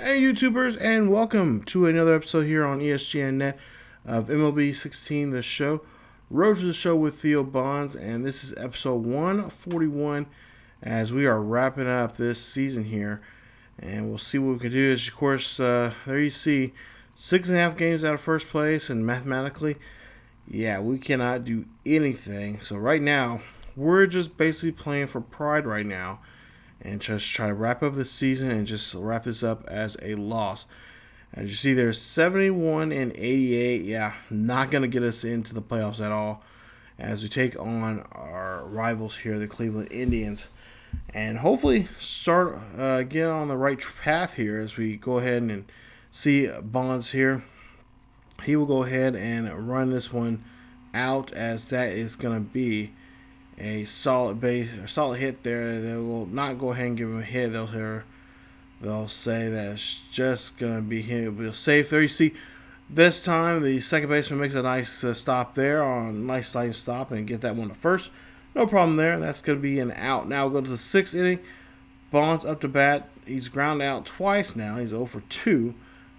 Hey YouTubers, and welcome to another episode here on ESGNet of MLB 16, the show. Road to the show with Theo Bonds, and this is episode 141 as we are wrapping up this season here. And we'll see what we can do. As of course, there you see 6.5 games out of first place, and mathematically, yeah, we cannot do anything. So right now, we're just basically playing for pride right now. And just try to wrap up the season and just wrap this up as a loss. As you see, there's 71 and 88. Yeah, not going to get us into the playoffs at all as we take on our rivals here, the Cleveland Indians. And hopefully start get on the right path here as we go ahead and see Bonds here. He will go ahead and run this one out, as that is going to be a solid base or solid hit there. They will not go ahead and give him a hit. They'll say that it's just gonna be him. It'll be safe there. You see, this time the second baseman makes a nice stop there, on a nice sliding stop, and get that one to first. No problem there. That's gonna be an out. Now we'll go to the sixth inning. Bonds up to bat. He's grounded out twice now. He's 0 for 2,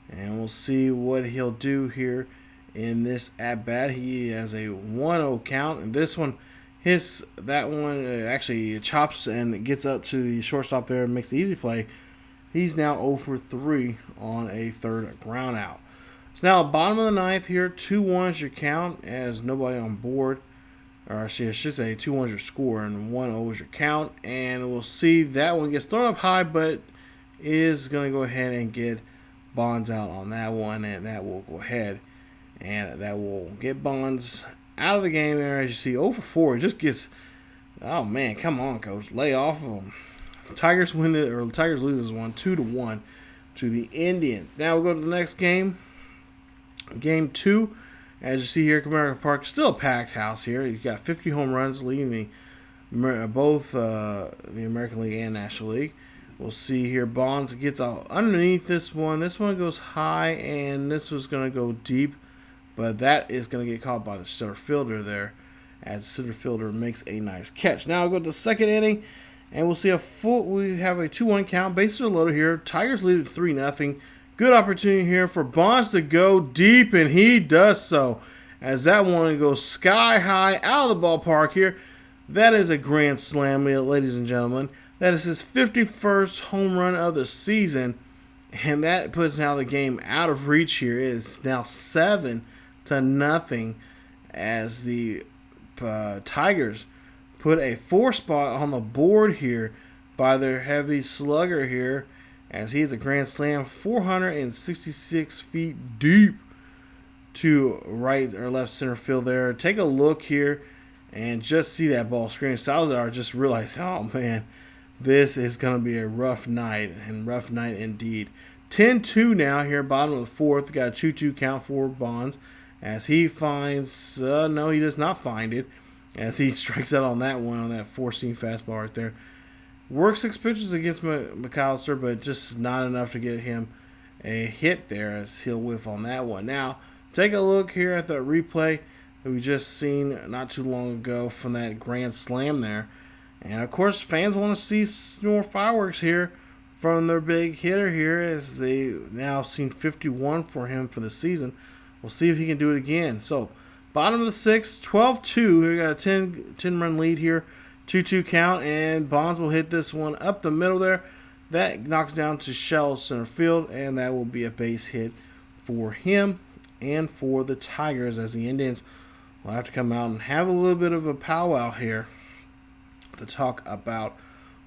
and we'll see what he'll do here in this at bat. He has a 1-0 count, and this one. That one actually chops and gets up to the shortstop there and makes the easy play. He's now 0 for 3 on a third ground out. So now bottom of the ninth here, 2-1 is your count as nobody on board. Or I should say 2-1 is your score and 1-0 is your count. And we'll see that one gets thrown up high, but is going to go ahead and get Bonds out on that one. And that will go ahead and that will get Bonds out of the game there. As you see, 0 for 4. It just gets, oh man, come on, coach, lay off of them. Tigers win it, or Tigers lose this one 2-1 to the Indians. Now we'll go to the next game, game 2. As you see here, Comerica Park, still a packed house here. You've got 50 home runs leading both the American League and National League. We'll see here, Bonds gets out underneath this one. This one goes high, and this was going to go deep. But that is going to get caught by the center fielder there, as the center fielder makes a nice catch. Now I'll go to the second inning, and we'll see we have a 2-1 count. Bases are loaded here. Tigers lead at 3-0. Good opportunity here for Bonds to go deep, and he does so, as that one goes sky high out of the ballpark here. That is a grand slam, ladies and gentlemen. That is his 51st home run of the season, and that puts now the game out of reach here. It is now 7-0 as the Tigers put a 4 spot on the board here by their heavy slugger here, as he is a grand slam 466 feet deep to right or left center field there. Take a look here and just see that ball screaming. Salazar just realized, oh man, this is going to be a rough night, and rough night indeed. 10-2 now here, bottom of the fourth. Got a 2-2 count for Bonds as he finds, no, he does not find it, as he strikes out on that one, on that four-seam fastball right there. Works 6 pitches against McAllister, but just not enough to get him a hit there, as he'll whiff on that one. Now, take a look here at the replay that we just seen not too long ago from that grand slam there. And, of course, fans want to see more fireworks here from their big hitter here, as they now seen 51 for him for the season. We'll see if he can do it again. So, bottom of the sixth, 12-2. We got a 10-run lead here, 2-2 count, and Bonds will hit this one up the middle there. That knocks down to shallow center field, and that will be a base hit for him and for the Tigers, as the Indians will have to come out and have a little bit of a powwow here to talk about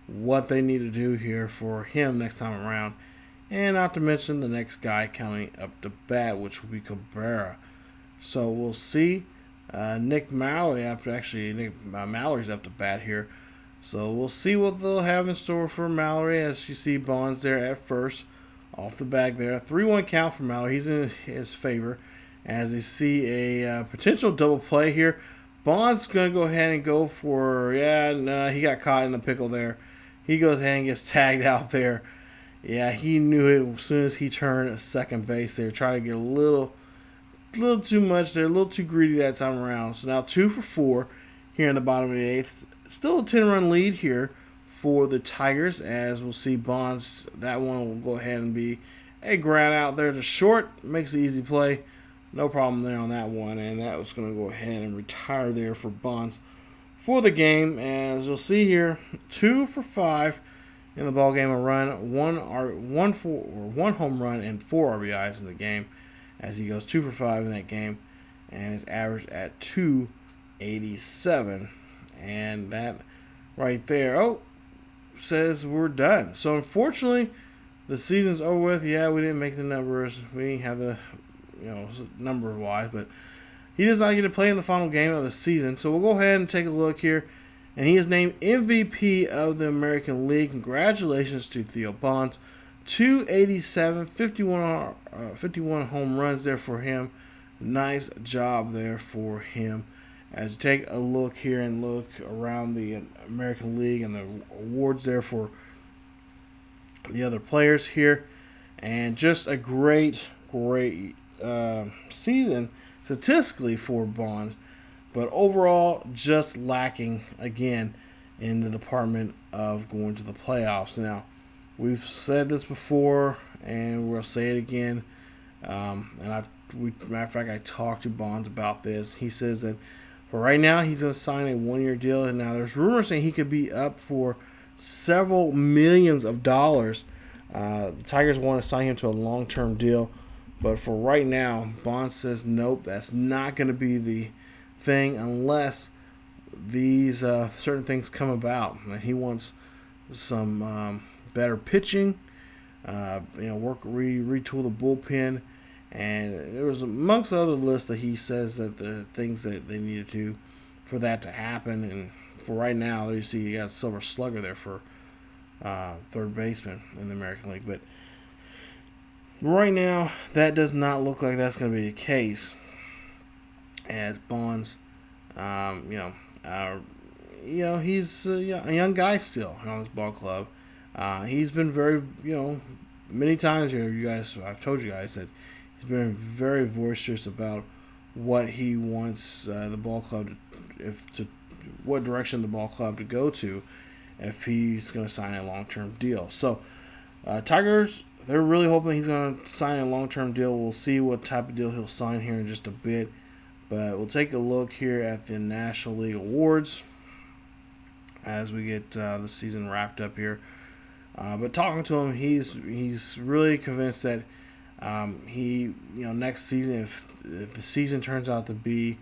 what they need to do here for him next time around. And not to mention the next guy coming up to bat, which will be Cabrera. So we'll see. Nick Mallory, Mallory's up to bat here. So we'll see what they'll have in store for Mallory, as you see Bonds there at first, off the bag there. 3-1 count for Mallory. He's in his favor, as you see a potential double play here. Bonds going to go ahead and go for, he got caught in the pickle there. He goes ahead and gets tagged out there. Yeah, he knew it as soon as he turned second base there. Trying to get a little too much there, a little too greedy that time around. So now 2 for 4 here in the bottom of the eighth. Still a 10-run lead here for the Tigers, as we'll see Bonds. That one will go ahead and be a ground out there to short. Makes the easy play. No problem there on that one. And that was going to go ahead and retire there for Bonds for the game. As you'll see here, 2 for 5 in the ball game. A run, one home run, and 4 RBIs in the game. As he goes 2 for 5 in that game, and is averaged at 287. And that right there, says we're done. So unfortunately, the season's over with. Yeah, we didn't make the numbers. We didn't have the, number wise, but he does not get to play in the final game of the season. So we'll go ahead and take a look here. And he is named MVP of the American League. Congratulations to Theo Bonds. 287, 51 home runs there for him. Nice job there for him. As you take a look here and look around the American League and the awards there for the other players here. And just a great season statistically for Bonds. But overall, just lacking again in the department of going to the playoffs. Now, we've said this before, and we'll say it again. Matter of fact, I talked to Bonds about this. He says that for right now, he's going to sign a 1-year deal. And now there's rumors saying he could be up for several millions of dollars. The Tigers want to sign him to a long-term deal. But for right now, Bonds says, nope, that's not going to be the thing unless these certain things come about. And he wants some better pitching, retool the bullpen. And there was amongst other lists that he says that the things that they needed to for that to happen. And for right now, you see you got Silver Slugger there for third baseman in the American League. But right now, that does not look like that's going to be the case. As Bonds, he's a young guy still on this ball club. He's been very, many times here, I've told you guys that he's been very boisterous about what he wants the ball club what direction the ball club to go to if he's going to sign a long-term deal. So, Tigers, they're really hoping he's going to sign a long-term deal. We'll see what type of deal he'll sign here in just a bit. But we'll take a look here at the National League Awards as we get the season wrapped up here. But talking to him, he's really convinced that next season, if the season turns out to be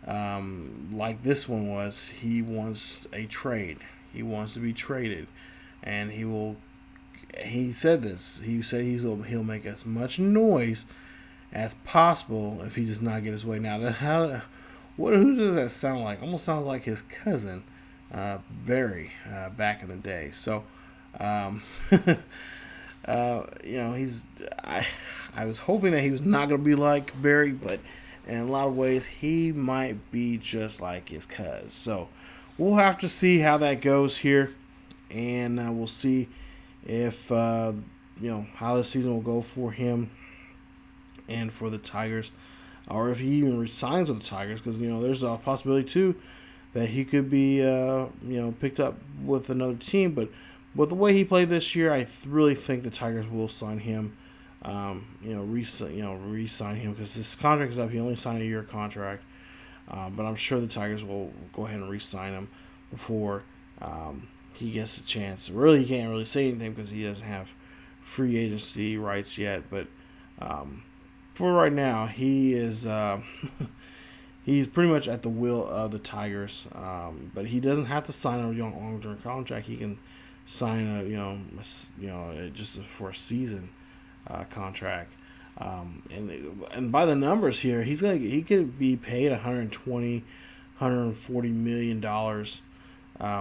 like this one was, he wants a trade. He wants to be traded, and he said this. He said he'll make as much noise as possible if he does not get his way. Now, who does that sound like? Almost sounds like his cousin, Barry, back in the day. So, I was hoping that he was not going to be like Barry, but in a lot of ways, he might be just like his cousin. So, we'll have to see how that goes here, and we'll see if how the season will go for him and for the Tigers, or if he even resigns with the Tigers, because there's a possibility too that he could be picked up with another team. But with the way he played this year, I really think the Tigers will sign him, re-sign him, because his contract is up. He only signed a year contract, but I'm sure the Tigers will go ahead and re-sign him before he gets a chance. Really, he can't really say anything because he doesn't have free agency rights yet, but for right now, he is he's pretty much at the will of the Tigers. But he doesn't have to sign a long-term contract. He can sign just for a season contract. And by the numbers here, he could be paid $140 million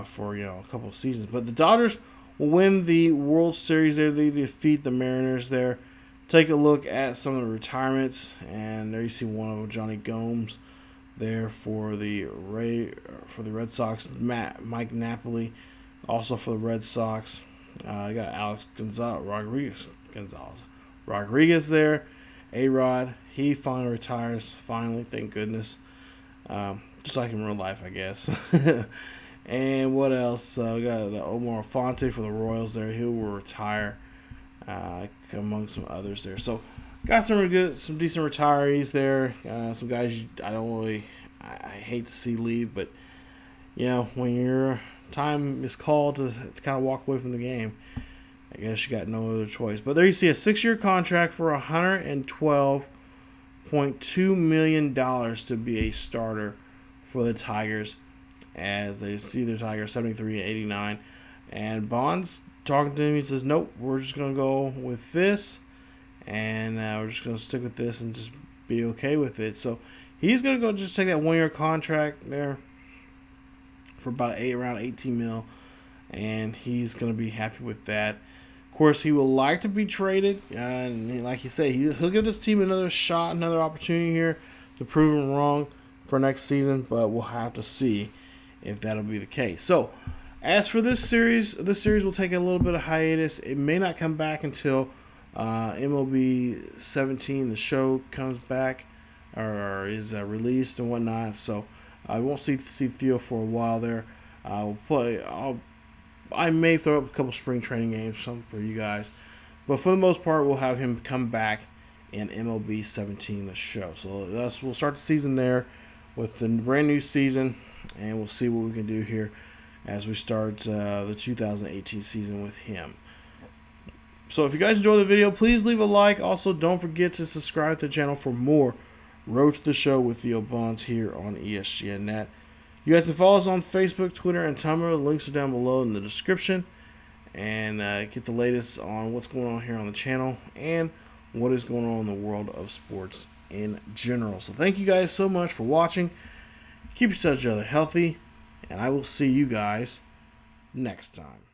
for a couple of seasons. But the Dodgers will win the World Series there. They defeat the Mariners there. Take a look at some of the retirements, and there you see one of Johnny Gomes there for the Red Sox. Mike Napoli also for the Red Sox. You got Alex Rodriguez there. A-Rod, he finally retires. Finally, thank goodness. Just like in real life, I guess. And what else? We got Omar Fonte for the Royals there. He will retire among some others there. So got some decent retirees there. Some guys I hate to see leave, but when your time is called to kind of walk away from the game, I guess you got no other choice. But there you see a 6-year contract for $112.2 million to be a starter for the Tigers, as they see their Tigers 73-89. And Bonds talking to him, he says, nope, we're just going to go with this, and we're just going to stick with this and just be okay with it. So he's going to go just take that 1-year contract there for around 18 mil, and he's going to be happy with that. Of course, he would like to be traded, and like you say, he'll give this team another shot, another opportunity here to prove him wrong for next season, but we'll have to see if that'll be the case. So, as for this series will take a little bit of hiatus. It may not come back until MLB 17, the show, comes back or is released and whatnot. So, I won't see Theo for a while there. I may throw up a couple spring training games, something for you guys. But for the most part, we'll have him come back in MLB 17, the show. So we'll start the season there with the brand new season, and we'll see what we can do here as we start the 2018 season with him. So if you guys enjoyed the video, please leave a like. Also, don't forget to subscribe to the channel for more Road to the Show with Theo Bonds here on ESGNet. You guys can follow us on Facebook, Twitter, and Tumblr. The links are down below in the description. And get the latest on what's going on here on the channel and what is going on in the world of sports in general. So thank you guys so much for watching. Keep each other healthy, and I will see you guys next time.